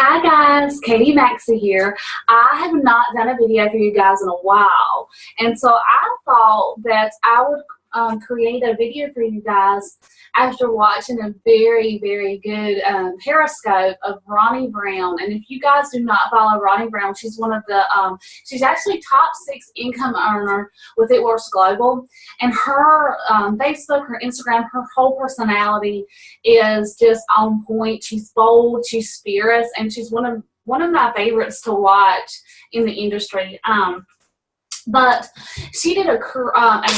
Hi guys, Katie Maxey here. I have not done a video for you guys in a while, and so I thought that I would create a video for you guys after watching a very, very good Periscope of Ronnie Brown. And if you guys do not follow Ronnie Brown, she's one of the, she's actually top 6 income earner with It Works Global. And her Facebook, her Instagram, her whole personality is just on point. She's bold, she's fierce, and she's one of my favorites to watch in the industry. But she did a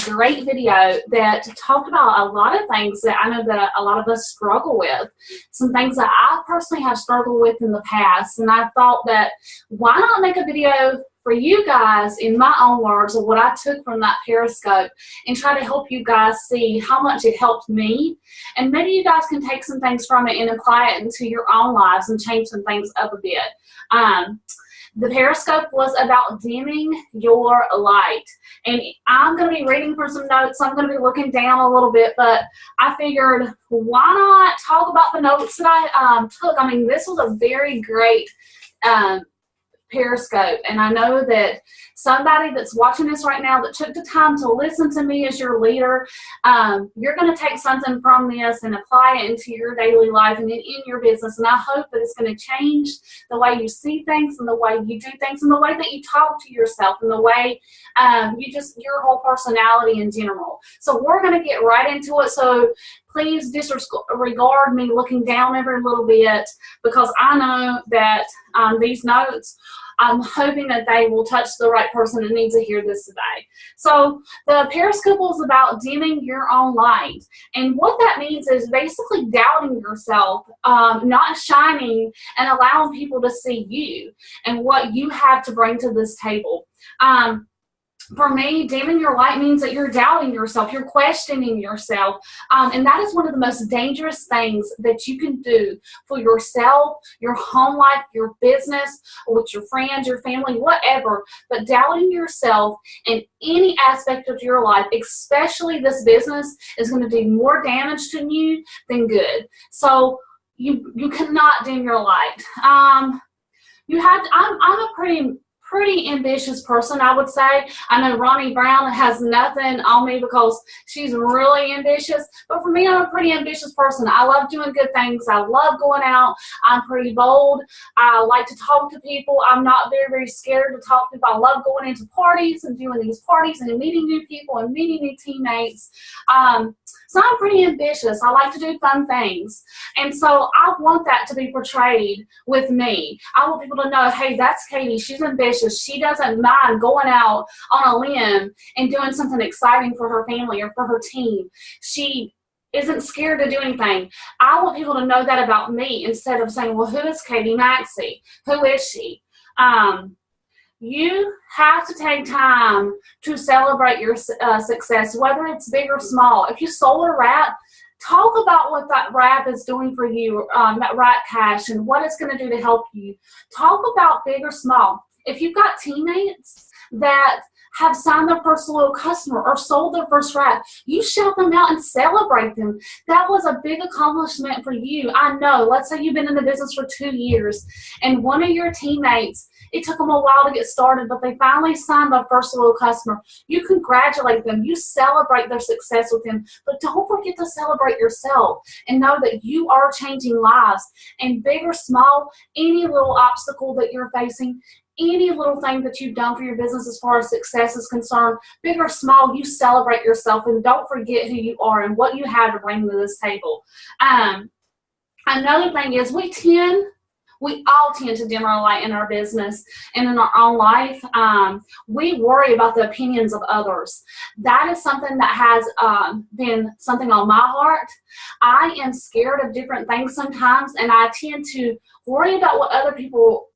great video that talked about a lot of things that I know that a lot of us struggle with. Some things that I personally have struggled with in the past. And I thought that why not make a video for you guys in my own words of what I took from that Periscope and try to help you guys see how much it helped me. And maybe you guys can take some things from it and apply it into your own lives and change some things up a bit. The Periscope was about dimming your light. And I'm going to be reading from some notes. So I'm going to be looking down a little bit, but I figured why not talk about the notes that I took. I mean, this was a very great Periscope, and I know that somebody that's watching this right now that took the time to listen to me as your leader, you're going to take something from this and apply it into your daily life and in your business. And I hope that it's going to change the way you see things and the way you do things and the way that you talk to yourself and the way your whole personality in general. So we're going to get right into it. So please disregard me looking down every little bit, because I know that these notes, I'm hoping that they will touch the right person that needs to hear this today. So the Periscope is about dimming your own light. And what that means is basically doubting yourself, not shining and allowing people to see you and what you have to bring to this table. For me, dimming your light means that you're doubting yourself, you're questioning yourself, and that is one of the most dangerous things that you can do for yourself, your home life, your business, or with your friends, your family, whatever. But doubting yourself in any aspect of your life, especially this business, is going to do more damage to you than good. So you cannot dim your light. I'm a pretty ambitious person, I would say. I know Ronnie Brown has nothing on me because she's really ambitious, but for me, I'm a pretty ambitious person. I love doing good things. I love going out. I'm pretty bold. I like to talk to people. I'm not very, very scared to talk to people. I love going into parties and doing these parties and meeting new people and meeting new teammates. So I'm pretty ambitious. I like to do fun things. And so I want that to be portrayed with me. I want people to know, hey, that's Katie. She's ambitious. She doesn't mind going out on a limb and doing something exciting for her family or for her team. She isn't scared to do anything. I want people to know that about me instead of saying, well, who is Katie Maxey? Who is she? You have to take time to celebrate your success, whether it's big or small. If you sold a wrap, talk about what that wrap is doing for you, that wrap cash, and what it's going to do to help you. Talk about big or small. If you've got teammates that have signed their first loyal customer or sold their first wrap, you shout them out and celebrate them. That was a big accomplishment for you. I know, let's say you've been in the business for 2 years and one of your teammates, it took them a while to get started, but they finally signed their first loyal customer. You congratulate them. You celebrate their success with them, but don't forget to celebrate yourself and know that you are changing lives. And big or small, any little obstacle that you're facing, any little thing that you've done for your business as far as success is concerned, big or small, you celebrate yourself and don't forget who you are and what you have to bring to this table. Another thing is we all tend to dim our light in our business and in our own life. We worry about the opinions of others. That is something that has been something on my heart. I am scared of different things sometimes, and I tend to worry about what other people's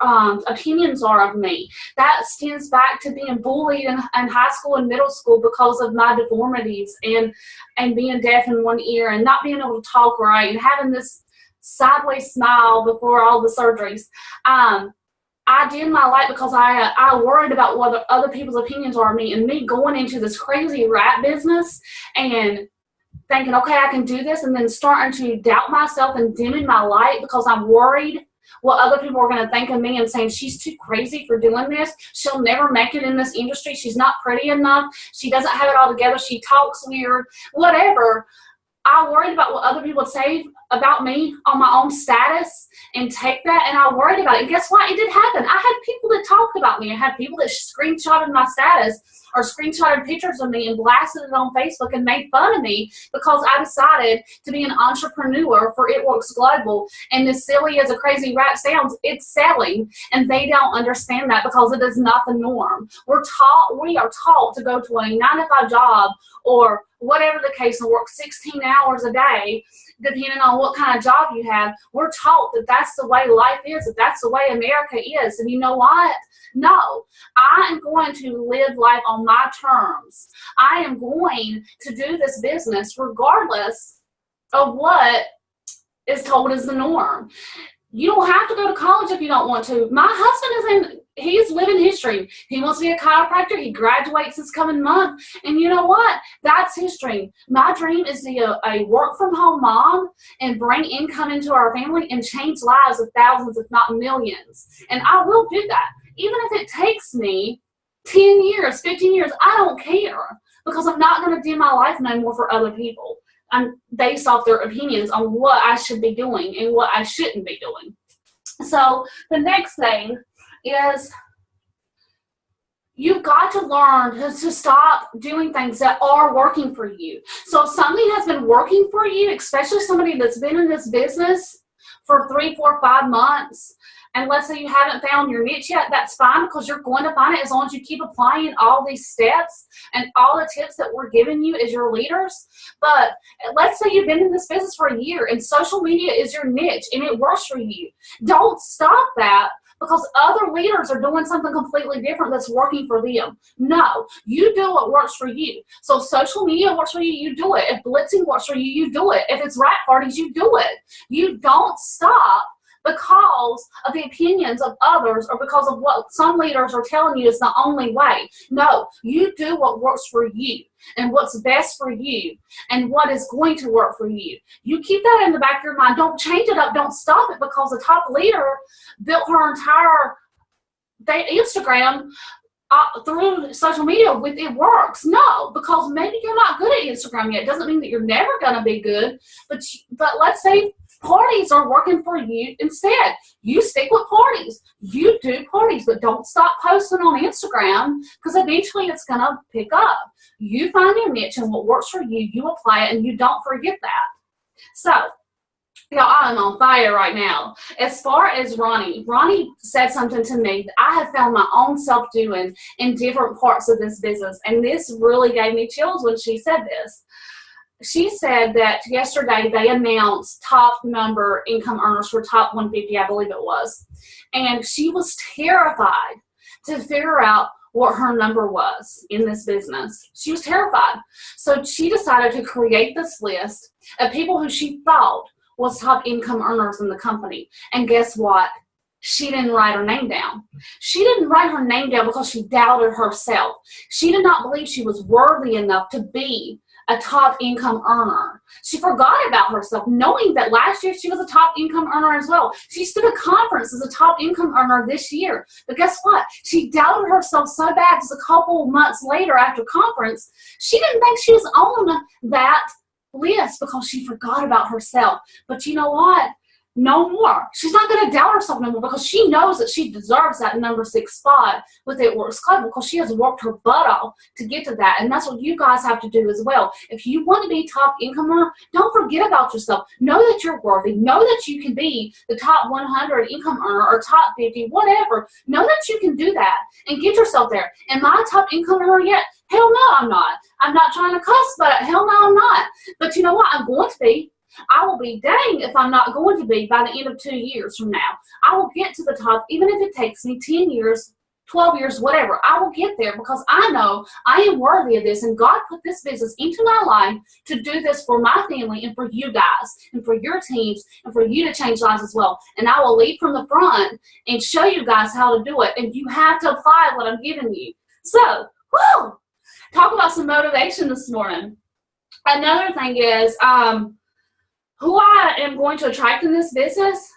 opinions are of me. That stems back to being bullied in high school and middle school because of my deformities and being deaf in one ear and not being able to talk right and having this sideways smile before all the surgeries. I dimmed my light because I worried about what other people's opinions are of me, and me going into this crazy wrap business and thinking, okay, I can do this, and then starting to doubt myself and dimming my light because I'm worried what other people are going to think of me and saying she's too crazy for doing this. She'll never make it in this industry. She's not pretty enough. She doesn't have it all together. She talks weird, whatever. I worried about what other people would say about me on my own status and take that, and I worried about it. And guess what? It did happen. I had people that talked about me. I had people that screenshotted my status or screenshotted pictures of me and blasted it on Facebook and made fun of me because I decided to be an entrepreneur for It Works Global. And as silly as a crazy rap sounds, it's selling, and they don't understand that because it is not the norm. We are taught to go to a 9-to-5 job or whatever the case and work 16 hours a day, depending on what kind of job you have. We're taught that that's the way life is, that that's the way America is. And you know what? No, I am going to live life on my terms. I am going to do this business regardless of what is told as the norm. You don't have to go to college if you don't want to. My husband he's living his dream. He wants to be a chiropractor. He graduates this coming month. And you know what? That's his dream. My dream is to be a work-from-home mom and bring income into our family and change lives of thousands, if not millions. And I will do that. Even if it takes me 10 years, 15 years, I don't care, because I'm not going to do my life no more for other people. I'm based off their opinions on what I should be doing and what I shouldn't be doing. So the next thing is you've got to learn to stop doing things that are working for you. So if something has been working for you, especially somebody that's been in this business for 3, 4, 5 months, and let's say you haven't found your niche yet, that's fine, because you're going to find it as long as you keep applying all these steps and all the tips that we're giving you as your leaders. But let's say you've been in this business for a year and social media is your niche and it works for you. Don't stop that because other leaders are doing something completely different that's working for them. No, you do what works for you. So if social media works for you, you do it. If blitzing works for you, you do it. If it's rap parties, you do it. You don't stop because of the opinions of others or because of what some leaders are telling you is the only way. No, you do what works for you and what's best for you and what is going to work for you. You keep that in the back of your mind. Don't change it up. Don't stop it because the top leader built her entire Instagram through social media with it works. No, because maybe you're not good at Instagram yet. It doesn't mean that you're never going to be good, but let's say parties are working for you instead. You stick with parties. You do parties, but don't stop posting on Instagram because eventually it's going to pick up. You find your niche and what works for you, you apply it, and you don't forget that. So, y'all, I'm on fire right now. As far as Ronnie said something to me that I have found my own self doing in different parts of this business, and this really gave me chills when she said this. She said that yesterday they announced top number income earners for top 150, I believe it was. And she was terrified to figure out what her number was in this business. She was terrified. So she decided to create this list of people who she thought was top income earners in the company. And guess what? She didn't write her name down. She didn't write her name down because she doubted herself. She did not believe she was worthy enough to be a top income earner. She forgot about herself, knowing that last year she was a top income earner as well. She stood at conference as a top income earner this year. But guess what? She doubted herself so bad just a couple months later after conference, she didn't think she was on that list because she forgot about herself. But you know what? No more. She's not going to doubt herself no more because she knows that she deserves that number 6 spot with It Works Global because she has worked her butt off to get to that. And that's what you guys have to do as well. If you want to be top income earner, don't forget about yourself. Know that you're worthy. Know that you can be the top 100 income earner or top 50, whatever. Know that you can do that and get yourself there. Am I a top income earner yet? Hell no, I'm not. I'm not trying to cuss, but hell no, I'm not. But you know what? I'm going to be. I will be dang if I'm not going to be by the end of 2 years from now. I will get to the top, even if it takes me 10 years, 12 years, whatever. I will get there because I know I am worthy of this, and God put this business into my life to do this for my family and for you guys and for your teams and for you to change lives as well. And I will lead from the front and show you guys how to do it, and you have to apply what I'm giving you. So, woo! Talk about some motivation this morning. Another thing is, who I am going to attract in this business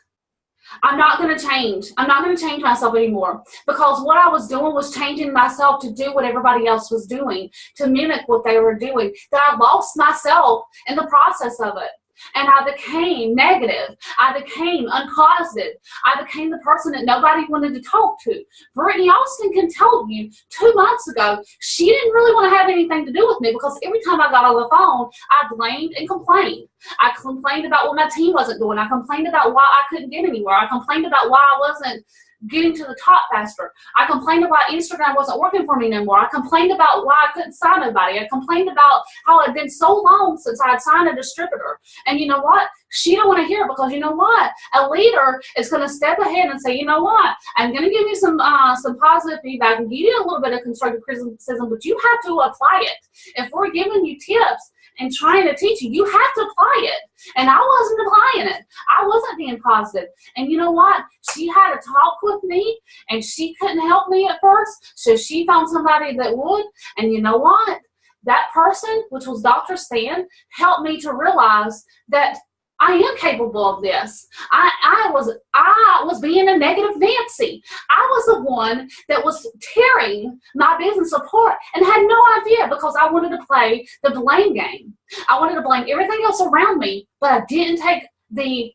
I'm not going to change. I'm not going to change myself anymore, because what I was doing was changing myself to do what everybody else was doing, to mimic what they were doing, that I lost myself in the process of it. And I became negative. I became unpositive. I became the person that nobody wanted to talk to. Brittany Austin can tell you 2 months ago, she didn't really want to have anything to do with me, because every time I got on the phone, I blamed and complained. I complained about what my team wasn't doing. I complained about why I couldn't get anywhere. I complained about why I wasn't getting to the top faster. I complained about Instagram wasn't working for me anymore. I complained about why I couldn't sign nobody. I complained about how it had been so long since I had signed a distributor. And you know what? She don't want to hear it, because you know what? A leader is going to step ahead and say, you know what? I'm going to give you some positive feedback and give you a little bit of constructive criticism, but you have to apply it. If we're giving you tips and trying to teach you, you have to apply it. And I wasn't applying it. I wasn't being positive. And you know what? She had a talk with me, and she couldn't help me at first, so she found somebody that would. And you know what? That person, which was Dr. Stan, helped me to realize that I am capable of this. I was being a negative Nancy. I was the one that was tearing my business apart and had no idea, because I wanted to play the blame game. I wanted to blame everything else around me, but I didn't take the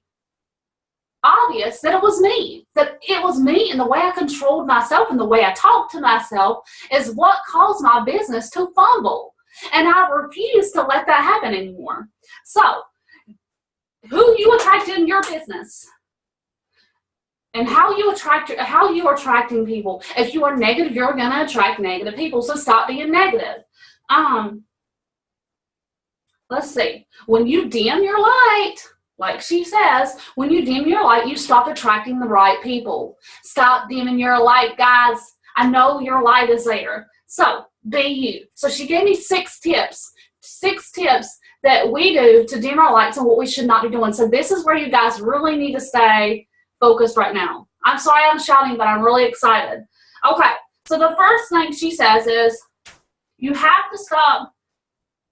obvious that it was me. That it was me, and the way I controlled myself and the way I talked to myself is what caused my business to fumble. And I refuse to let that happen anymore. So, who you attract in your business, and how you are attracting people. If you are negative, you're going to attract negative people. So stop being negative. Let's see. When you dim your light, like she says, when you dim your light, you stop attracting the right people. Stop dimming your light, guys. I know your light is there. So be you. So she gave me 6 tips. 6 tips that we do to dim our lights and what we should not be doing. So this is where you guys really need to stay focused right now. I'm sorry I'm shouting, but I'm really excited. Okay, so the first thing she says is you have to stop.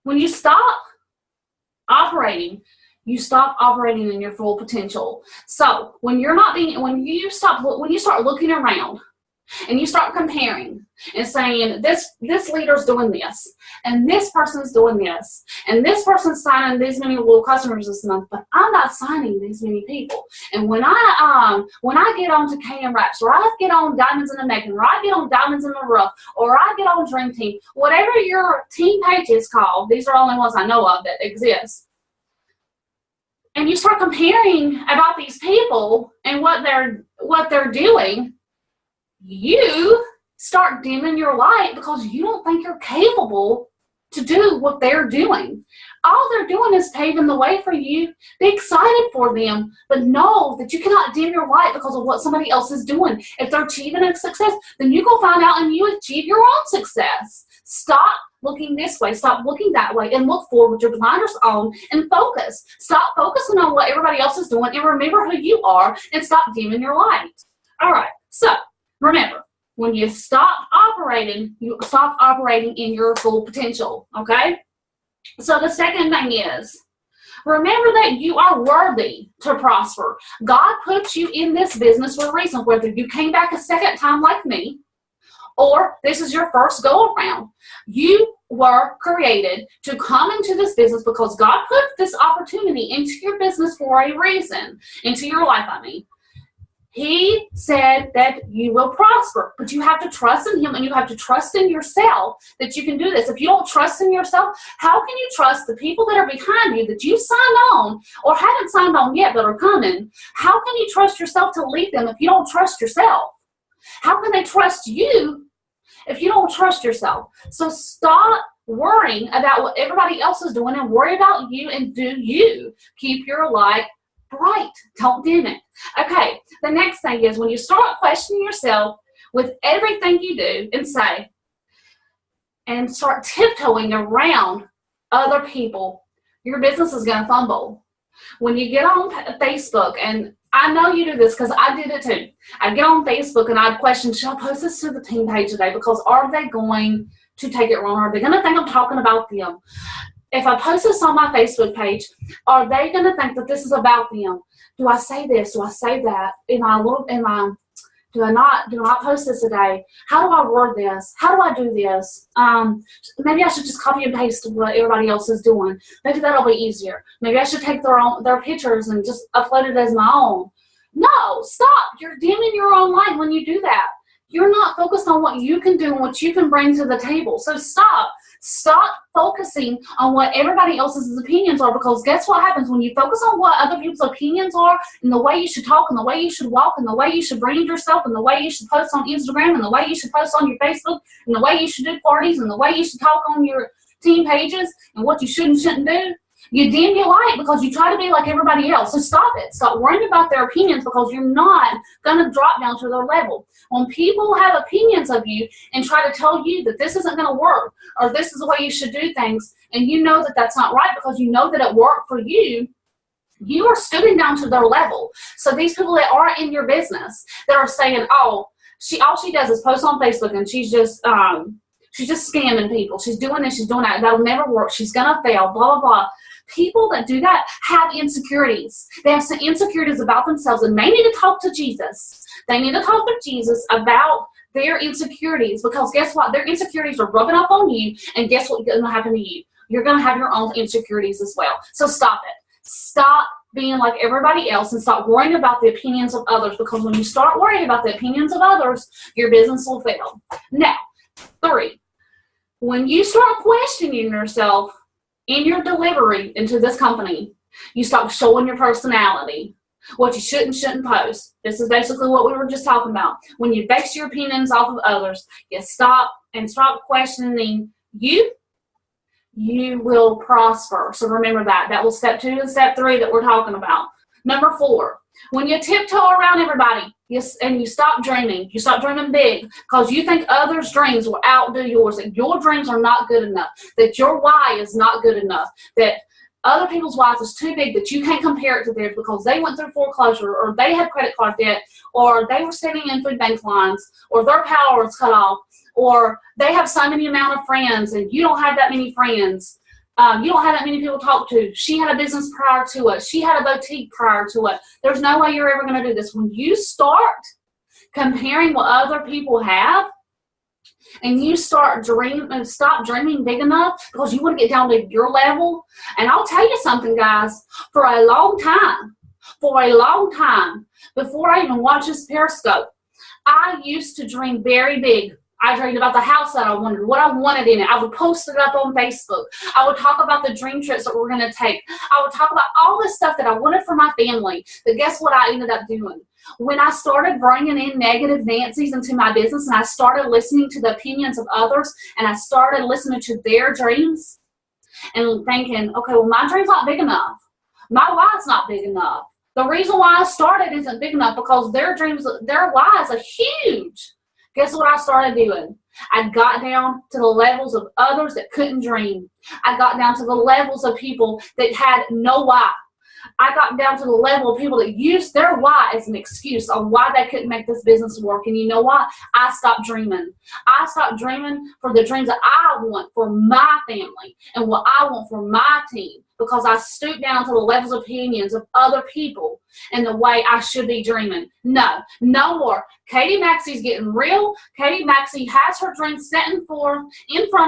When you stop operating, you stop operating in your full potential. So when you start looking around and you start comparing and saying, this leader's doing this, and this person's doing this, and this person's signing these many little customers this month, but I'm not signing these many people. And when I get on to KM Wraps, or I get on Diamonds in the Making, or I get on Diamonds in the Rough, or I get on Dream Team, whatever your team page is called, these are the only ones I know of that exist. And you start comparing about these people and what they're doing, you start dimming your light, because you don't think you're capable to do what they're doing. All they're doing is paving the way for you. Be excited for them, but know that you cannot dim your light because of what somebody else is doing. If they're achieving a success, then you go find out and you achieve your own success. Stop looking this way, stop looking that way, and look forward with your blinders on and focus. Stop focusing on what everybody else is doing, and remember who you are, and stop dimming your light. All right, so remember, when you stop operating, you stop operating in your full potential, okay? So the second thing is, remember that you are worthy to prosper. God put you in this business for a reason, whether you came back a second time like me, or this is your first go around. You were created to come into this business because God put this opportunity into your business for a reason, into your life, I mean. He said that you will prosper, but you have to trust in Him, and you have to trust in yourself that you can do this. If you don't trust in yourself, how can you trust the people that are behind you that you signed on or haven't signed on yet but are coming? How can you trust yourself to lead them if you don't trust yourself? How can they trust you if you don't trust yourself? So stop worrying about what everybody else is doing and worry about you, and do you. Keep your light bright. Don't dim it. Okay, the next thing is, when you start questioning yourself with everything you do and say, and start tiptoeing around other people, your business is going to fumble. When you get on Facebook, and I know you do this because I did it too. I'd get on Facebook and I'd question, should I post this to the team page today? Because are they going to take it wrong? Are they going to think I'm talking about them? If I post this on my Facebook page, are they going to think that this is about them? Do I say this? Do I say that? Do I not post this today? How do I word this? How do I do this? Maybe I should just copy and paste what everybody else is doing. Maybe that'll be easier. Maybe I should take their pictures and just upload it as my own. No, stop. You're dimming your own light when you do that. You're not focused on what you can do and what you can bring to the table. So stop. Stop focusing on what everybody else's opinions are, because guess what happens when you focus on what other people's opinions are and the way you should talk and the way you should walk and the way you should brand yourself and the way you should post on Instagram and the way you should post on your Facebook and the way you should do parties and the way you should talk on your team pages and what you should and shouldn't do. You dim your light because you try to be like everybody else. So stop it. Stop worrying about their opinions, because you're not going to drop down to their level. When people have opinions of you and try to tell you that this isn't going to work or this is the way you should do things, and you know that that's not right because you know that it worked for you, you are stooping down to their level. So these people that are in your business that are saying, oh, all she does is post on Facebook and she's just scamming people. She's doing this, she's doing that. That'll never work. She's going to fail, blah, blah, blah. People that do that have insecurities. They have some insecurities about themselves, and they need to talk to Jesus. They need to talk to Jesus about their insecurities, because guess what? Their insecurities are rubbing up on you, and guess what's going to happen to you? You're going to have your own insecurities as well. So stop it. Stop being like everybody else and stop worrying about the opinions of others, because when you start worrying about the opinions of others, your business will fail. Now, 3, when you start questioning yourself in your delivery into this company, you stop showing your personality, what you should and shouldn't post. This is basically what we were just talking about. When you base your opinions off of others, you stop questioning you will prosper. So remember that. That was step 2 and step 3 that we're talking about. Number 4, when you tiptoe around everybody and you stop dreaming big because you think others' dreams will outdo yours, that your dreams are not good enough, that your why is not good enough, that other people's whys is too big, that you can't compare it to theirs because they went through foreclosure or they had credit card debt or they were sitting in food bank lines or their power was cut off or they have so many amount of friends and you don't have that many friends. You don't have that many people to talk to. She had a business prior to it. She had a boutique prior to it. There's no way you're ever going to do this. When you start comparing what other people have and you stop dreaming big enough because you want to get down to your level, and I'll tell you something, guys, for a long time, before I even watched this Periscope, I used to dream very big. I dreamed about the house that I wanted, what I wanted in it. I would post it up on Facebook. I would talk about the dream trips that we're going to take. I would talk about all this stuff that I wanted for my family. But guess what I ended up doing? When I started bringing in negative Nancy's into my business and I started listening to the opinions of others and I started listening to their dreams and thinking, okay, well, my dream's not big enough. My why's not big enough. The reason why I started isn't big enough because their dreams, their whys are huge. Guess what I started doing? I got down to the levels of others that couldn't dream. I got down to the levels of people that had no why. I got down to the level of people that used their why as an excuse on why they couldn't make this business work. And you know what? I stopped dreaming. I stopped dreaming for the dreams that I want for my family and what I want for my team, because I stooped down to the levels of opinions of other people and the way I should be dreaming. No more. Katie Maxey's getting real. Katie Maxey has her dreams set in front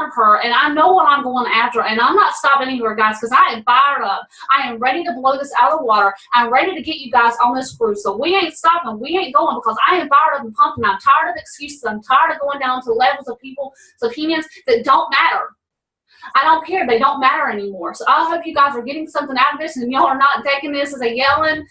of her, and I know what I'm going after, and I'm not stopping anywhere, guys, because I am fired up. I am ready to blow this out of the water. I'm ready to get you guys on this cruise. So we ain't stopping. We ain't going, because I am fired up and pumped, and I'm tired of excuses. I'm tired of going down to levels of people's opinions that don't matter. I don't care. They don't matter anymore. So I hope you guys are getting something out of this and y'all are not taking this as a yelling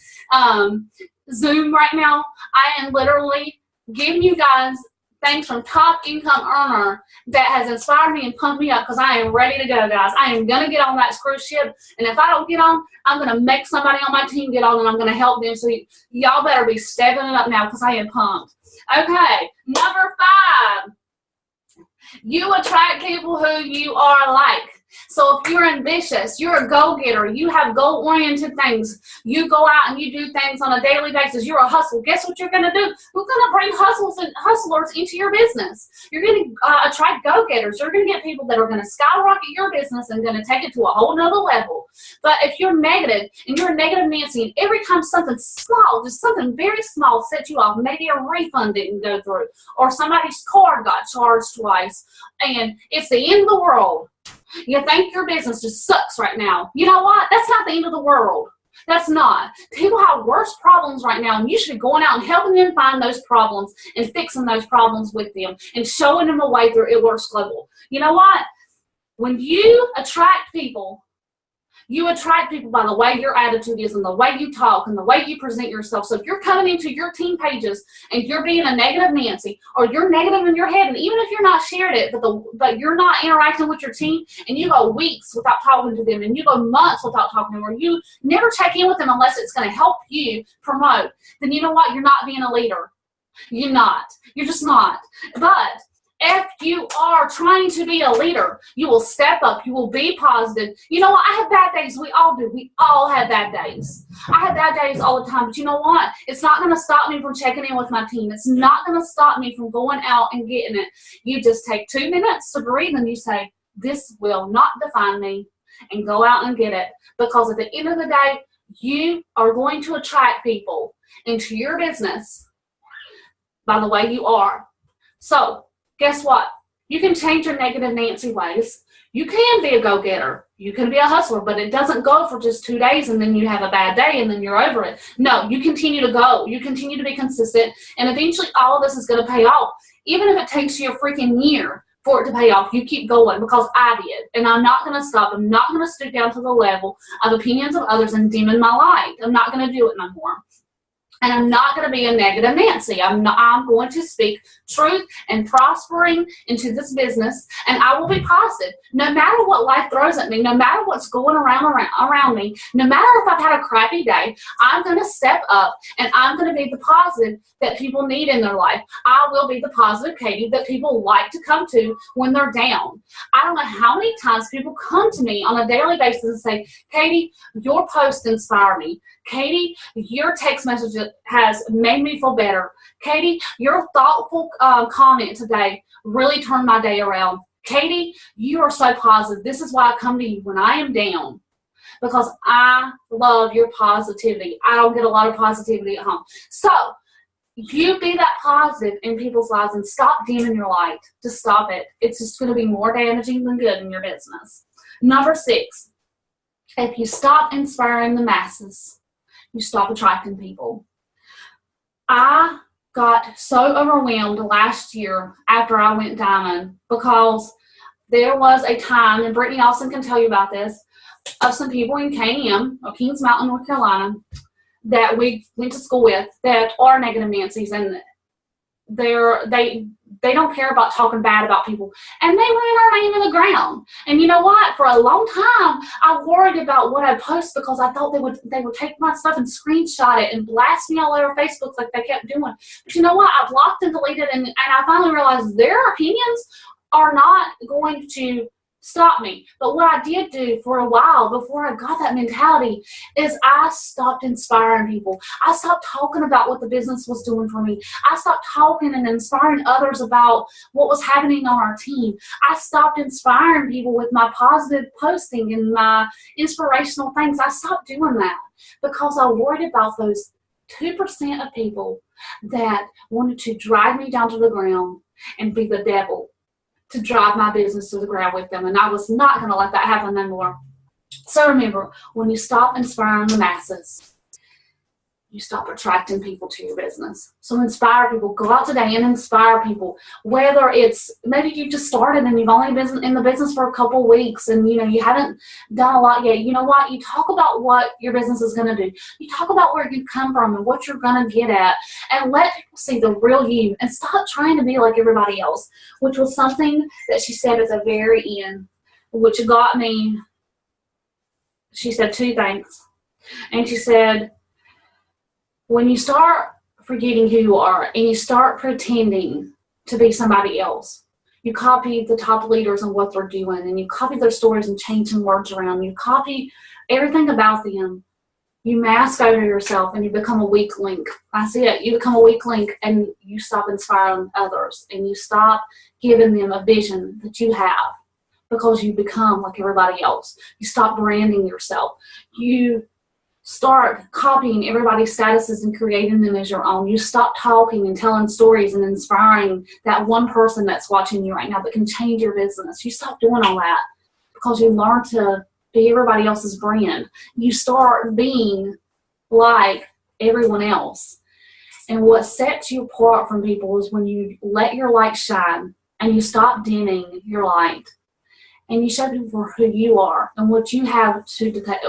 Zoom right now. I am literally giving you guys things from Top Income Earner that has inspired me and pumped me up, because I am ready to go, guys. I am going to get on that cruise ship, and if I don't get on, I'm going to make somebody on my team get on, and I'm going to help them. So y'all better be stepping it up now, because I am pumped. Okay, number 5. You attract people who you are like. So if you're ambitious, you're a go-getter, you have goal-oriented things, you go out and you do things on a daily basis, you're a hustler, guess what you're going to do? You're going to bring hustlers into your business. You're going to attract go-getters. You're going to get people that are going to skyrocket your business and going to take it to a whole nother level. But if you're negative and you're a negative Nancy, and every time something small, just something very small sets you off, maybe a refund didn't go through, or somebody's card got charged twice, and it's the end of the world. You think your business just sucks right now. You know what? That's not the end of the world. That's not. People have worse problems right now, and you should be going out and helping them find those problems and fixing those problems with them and showing them a way through It Works Global. You know what? When you attract people by the way your attitude is and the way you talk and the way you present yourself. So if you're coming into your team pages and you're being a negative Nancy, or you're negative in your head, and even if you're not sharing it, but you're not interacting with your team, and you go weeks without talking to them, and you go months without talking to them, or you never check in with them unless it's going to help you promote, then you know what? You're not being a leader. You're not. You're just not. But if you are trying to be a leader, you will step up. You will be positive. You know what? I have bad days. We all do. We all have bad days. I have bad days all the time. But you know what? It's not going to stop me from checking in with my team. It's not going to stop me from going out and getting it. You just take 2 minutes to breathe and you say, this will not define me, and go out and get it. Because at the end of the day, you are going to attract people into your business by the way you are. So, guess what? You can change your negative Nancy ways. You can be a go-getter. You can be a hustler, but it doesn't go for just 2 days and then you have a bad day and then you're over it. No, you continue to go. You continue to be consistent, and eventually all of this is going to pay off. Even if it takes you a freaking year for it to pay off, you keep going, because I did. And I'm not going to stop. I'm not going to stoop down to the level of opinions of others and dimming my light. I'm not going to do it no more. And I'm not going to be a negative Nancy. I'm going to speak truth and prospering into this business, and I will be positive. No matter what life throws at me, no matter what's going around me, no matter if I've had a crappy day, I'm going to step up, and I'm going to be the positive that people need in their life. I will be the positive Katie that people like to come to when they're down. I don't know how many times people come to me on a daily basis and say, Katie, your posts inspire me. Katie, your text message has made me feel better. Katie, your thoughtful comment today really turned my day around. Katie, you are so positive. This is why I come to you when I am down, because I love your positivity. I don't get a lot of positivity at home. So you be that positive in people's lives and stop dimming your light. Just stop it. It's just going to be more damaging than good in your business. Number 6, if you stop inspiring the masses, you stop attracting people. I got so overwhelmed last year after I went diamond, because there was a time, and Brittany Austin can tell you about this, of some people in KM, or Kings Mountain, North Carolina, that we went to school with that are negative Nancy's, and they don't care about talking bad about people, and they ran our name in the ground. And you know what? For a long time, I worried about what I post, because I thought they would take my stuff and screenshot it and blast me all over Facebook like they kept doing. But you know what? I blocked and deleted, and I finally realized their opinions are not going to stop me. But what I did do for a while before I got that mentality is I stopped inspiring people. I stopped talking about what the business was doing for me. I stopped talking and inspiring others about what was happening on our team. I stopped inspiring people with my positive posting and my inspirational things. I stopped doing that because I worried about those 2% of people that wanted to drag me down to the ground and be the devil to drive my business to the ground with them. And I was not going to let that happen anymore. So remember, when you stop inspiring the masses, you stop attracting people to your business. So inspire people. Go out today and inspire people. Whether it's maybe you just started and you've only been in the business for a couple of weeks and you haven't done a lot yet. You know what? You talk about what your business is going to do. You talk about where you come from and what you're going to get at, and let people see the real you, and stop trying to be like everybody else, which was something that she said at the very end, which got me. She said 2 things. And she said, when you start forgetting who you are and you start pretending to be somebody else, You copy the top leaders and what they're doing, and you copy their stories and change some words around. You copy everything about them. You mask over yourself and you become a weak link. I see it. You become a weak link and you stop inspiring others and you stop giving them a vision that you have because you become like everybody else. You stop branding yourself. You start copying everybody's statuses and creating them as your own. You stop talking and telling stories and inspiring that one person that's watching you right now that can change your business. You stop doing all that because you learn to be everybody else's brand. You start being like everyone else. And what sets you apart from people is when you let your light shine and you stop dimming your light. And you show people who you are and what you have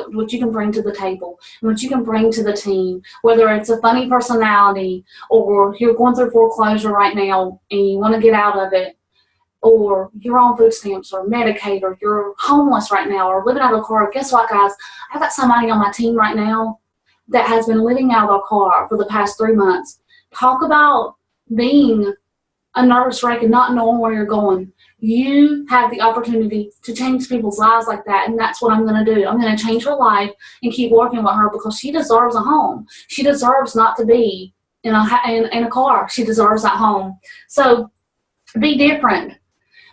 what you can bring to the table and what you can bring to the team. Whether it's a funny personality or you're going through foreclosure right now and you want to get out of it, or you're on food stamps or Medicaid, or you're homeless right now or living out of a car. Guess what, guys? I've got somebody on my team right now that has been living out of a car for the past 3 months. Talk about being a nervous wreck and not knowing where you're going. You have the opportunity to change people's lives like that, and that's what I'm going to do. I'm going to change her life and keep working with her because she deserves a home. She deserves not to be in a car. She deserves that home. So be different.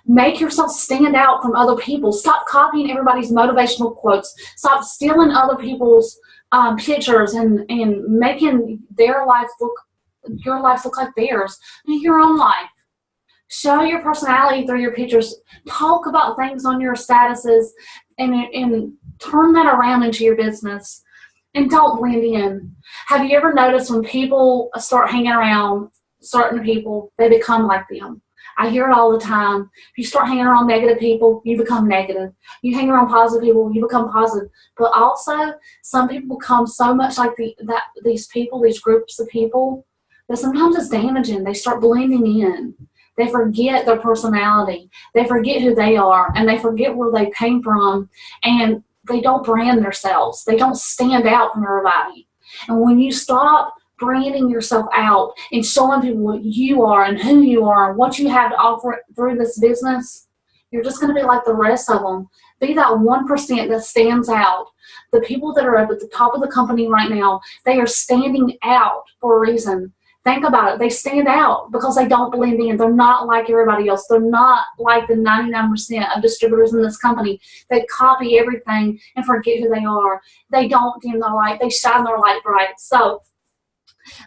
Make yourself stand out from other people. Stop copying everybody's motivational quotes. Stop stealing other people's pictures and making your life look like theirs. Make your own life. Show your personality through your pictures. Talk about things on your statuses and turn that around into your business. And don't blend in. Have you ever noticed when people start hanging around certain people, they become like them? I hear it all the time. If you start hanging around negative people, you become negative. You hang around positive people, you become positive. But also, some people become so much like these people, these groups of people, that sometimes it's damaging. They start blending in. They forget their personality. They forget who they are, and they forget where they came from, and they don't brand themselves. They don't stand out from everybody. And when you stop branding yourself out and showing people what you are and who you are and what you have to offer through this business, you're just going to be like the rest of them. Be that 1% that stands out. The people that are up at the top of the company right now, they are standing out for a reason. Think about it. They stand out because they don't blend in. They're not like everybody else. They're not like the 99% of distributors in this company that copy everything and forget who they are. They don't dim their light. They shine their light bright. So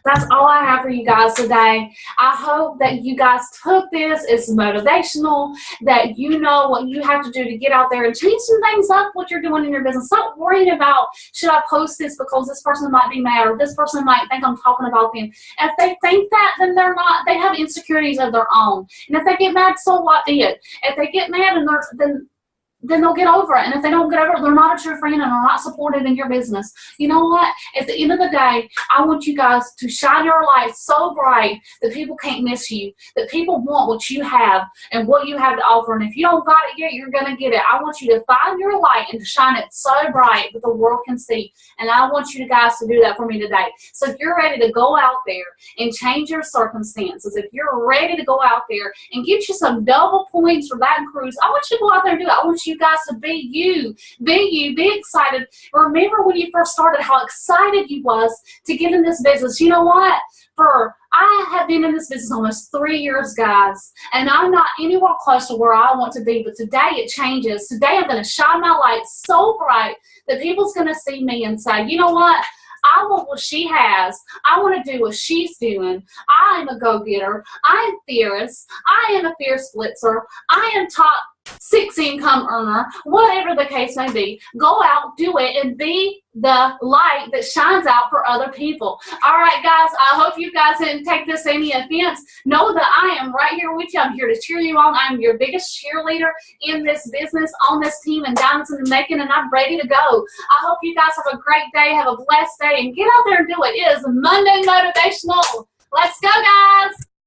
that's all I have for you guys today. I hope that you guys took this as motivational, that you know what you have to do to get out there and change some things up, what you're doing in your business. Stop worrying about, should I post this because this person might be mad or this person might think I'm talking about them. If they think that, then they're not, they have insecurities of their own. And if they get mad, so what be it? If they get mad, then they'll get over it. And if they don't get over it, they're not a true friend and are not supported in your business. You know what? At the end of the day, I want you guys to shine your light so bright that people can't miss you, that people want what you have and what you have to offer. And if you don't got it yet, you're going to get it. I want you to find your light and to shine it so bright that the world can see. And I want you guys to do that for me today. So if you're ready to go out there and change your circumstances, if you're ready to go out there and get you some double points for Baton Cruise, I want you to go out there and do it. I want you guys to be you, be excited. Remember when you first started how excited you was to get in this business. You know what? I have been in this business almost 3 years, guys, and I'm not anywhere close to where I want to be, but today it changes. Today I'm going to shine my light so bright that people's going to see me and say, you know what? I want what she has. I want to do what she's doing. I am a go-getter. I am fierce. I am a fierce blitzer. I am top 6 income earner, whatever the case may be. Go out, do it, and be the light that shines out for other people. All right, guys, I hope you guys didn't take this any offense. Know that I am right here with you. I'm here to cheer you on. I'm your biggest cheerleader in this business, on this team, and Diamonds in the Making, and I'm ready to go. I hope you guys have a great day, have a blessed day, and get out there and do it. It is Monday Motivational. Let's go, guys.